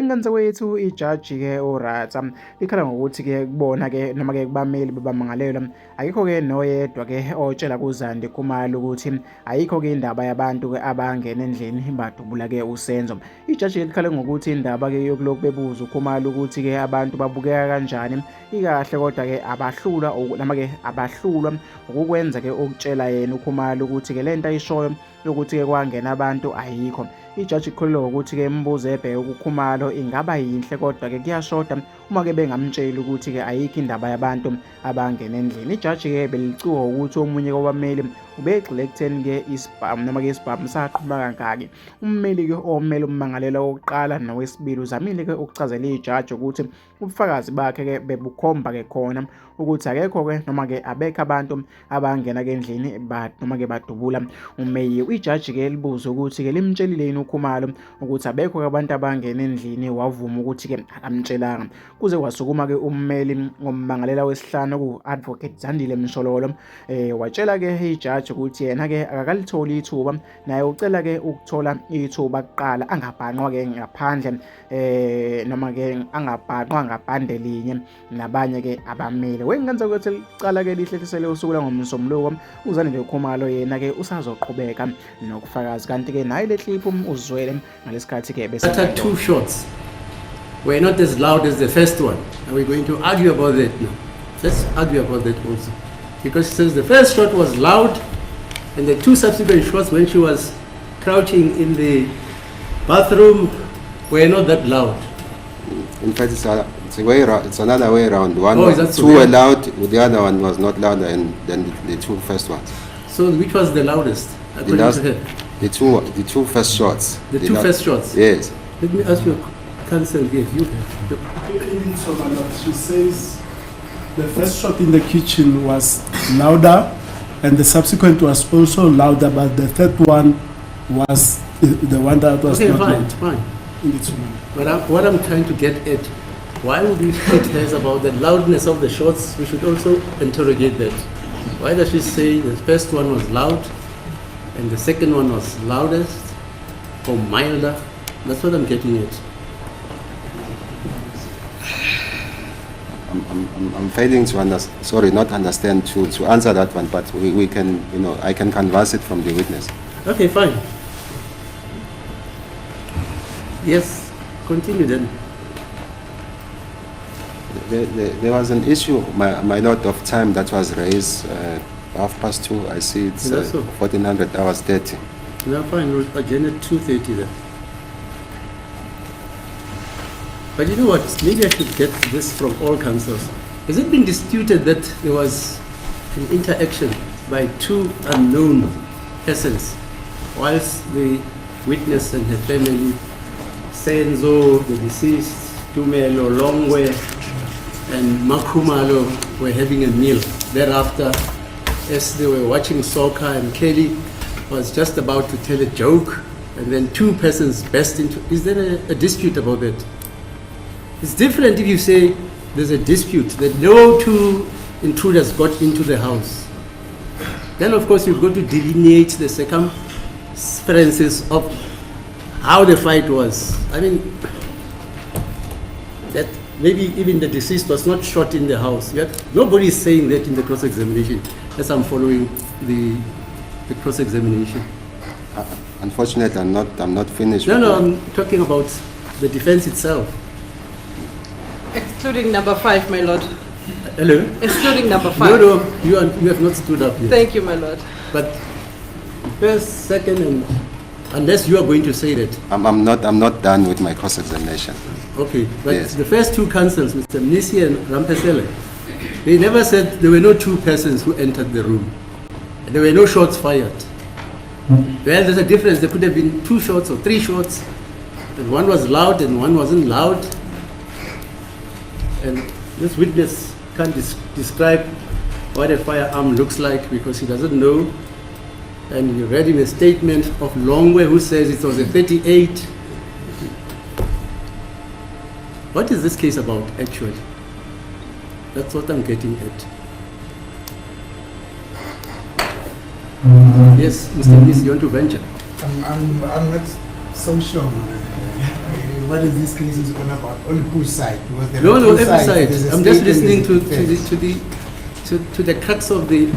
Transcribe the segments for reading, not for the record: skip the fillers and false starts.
Wengenze wethu iJudge ke uRatha likhala ngokuthi ke kubona ke noma ke kubameli bebamangalelwa akekho ke noyedwa ke otshela kuZandi Khumalo ukuthi ayikho ke indaba yabantu ke abangena endlini badubula ke uSenzo. iJudge likhale ngokuthi indaba ke yokulokhu bebuza uKhumalo ukuthi ke abantu babukeka kanjani ikahle kodwa ke abahlulwa noma ke abahlulwa ukukwenza ke ukutshela yena uKhumalo ukuthi ke lento ayishoyo yokuthi ke kwangena abantu ayikho. iJudge ikholelwa ukuthi ke imibuzo ebheke uKhumalo ingaba yinhle kodwa ke kuyashoda uma ke bengamtsheli ukuthi ke ayikho indaba yabantu abangena endlini. iJudge ke belicuka ukuthi omunye kwabameli ubegxile ekutheni ke isibhamu noma ke isibhamu saqhubeka kangaki. Ummeli ke omele ummangalelwa wokuqala nowesibili uzamile ke ukuchazela iJudge ukuthi ubufakazi bakhe ke bebukhomba ke khona ukuthi akekho ke noma ke abekho abantu abangena ke endlini noma ke badubula uMeyiwa. iJudge ke libuza ukuthi ke limtshelile uKhumalo ukuthi abekho ke abantu abangena endlini wavuma ukuthi ke akamtshelanga kuze kwasukuma ke ummeli ngommangalela wesihlanu ku-Advocate Zandile Mshololo watshela ke iJudge ukuthi yena ke akakalitholi ithuba naye ucela ke ukuthola ithuba kuqala angabhanqwa ke ngaphandle noma ke angabhanqwa ngaphandle linye nabanye ke abameli. Wengenza ukuthi licala ke lihlelisele usuku langomsombuluko uZandile Khumalo yena ke usazoqhubeka nokufakazi kanti ke naye le clip uzwele ngalesikhathi ke bese two shots were not as loud as the first one, and we're going to argue about that now. Let's argue about that also, because since the first shot was loud and the two subsequent shots when she was crouching in the bathroom were not that loud. In fact, it's a way around, it's another way around. Two were loud, the other one was not louder than the two first ones. So which was the loudest? The two first shots. The two first shots? Yes. Let me ask you, counsel, yes, you. She says the first shot in the kitchen was louder and the subsequent was also louder, but the third one was the one that was not loud. Fine. But what I'm trying to get at, why would we hit her about the loudness of the shots? We should also interrogate that. Why does she say the first one was loud and the second one was loudest or milder? That's what I'm getting at. I'm failing to understand to answer that one, but we can, I can canvass it from the witness. Okay, fine. Yes, continue then. There was an issue, my lot of time that was raised, 2:30. I see it's 1400 hours 30. No, fine, we'll again at 2:30 then. But you know what, maybe I should get this from all counsels. Has it been disputed that there was an interaction by two unknown persons whilst the witness and her family, Senzo, the deceased, Tumelo, Longwe, and Makhumalo were having a meal? Thereafter, as they were watching soccer and Kelly was just about to tell a joke, and then two persons burst into... Is there a dispute about that? It's different if you say there's a dispute, that no two intruders got into the house. Then of course you've got to delineate the circumstances of how the fight was. I mean, that maybe even the deceased was not shot in the house. Yet nobody is saying that in the cross-examination, as I'm following the cross-examination. Unfortunately, I'm not finished. No, I'm talking about the defense itself. Excluding number 5, my lord. Hello? Excluding number 5. No, you have not stood up yet. Thank you, my lord. But first, second, and unless you are going to say that. I'm not done with my cross-examination. Okay, but yes. The first two counsels, Mr. Mnisi and Rampesele, they never said there were no two persons who entered the room. There were no shots fired. Well, there's a difference. There could have been 2 shots or 3 shots, and one was loud and one wasn't loud. And this witness can't describe what a firearm looks like because he doesn't know. And you read him a statement of Longwe who says it was a 38. What is this case about actually? That's what I'm getting at. Yes, Mr. Miss, you want to venture? I'm not so sure. what is this case is all about? Only whose side? Because there No, are no, two every sides. side. There's a I'm just state and listening there's a defense. to the crux of the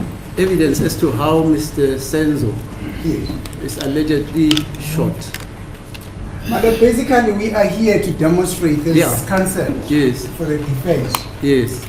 evidence as to how Mr. Senzo Yes. is allegedly shot. But basically, we are here to demonstrate this Yeah. concept Yes, for the defense. yes.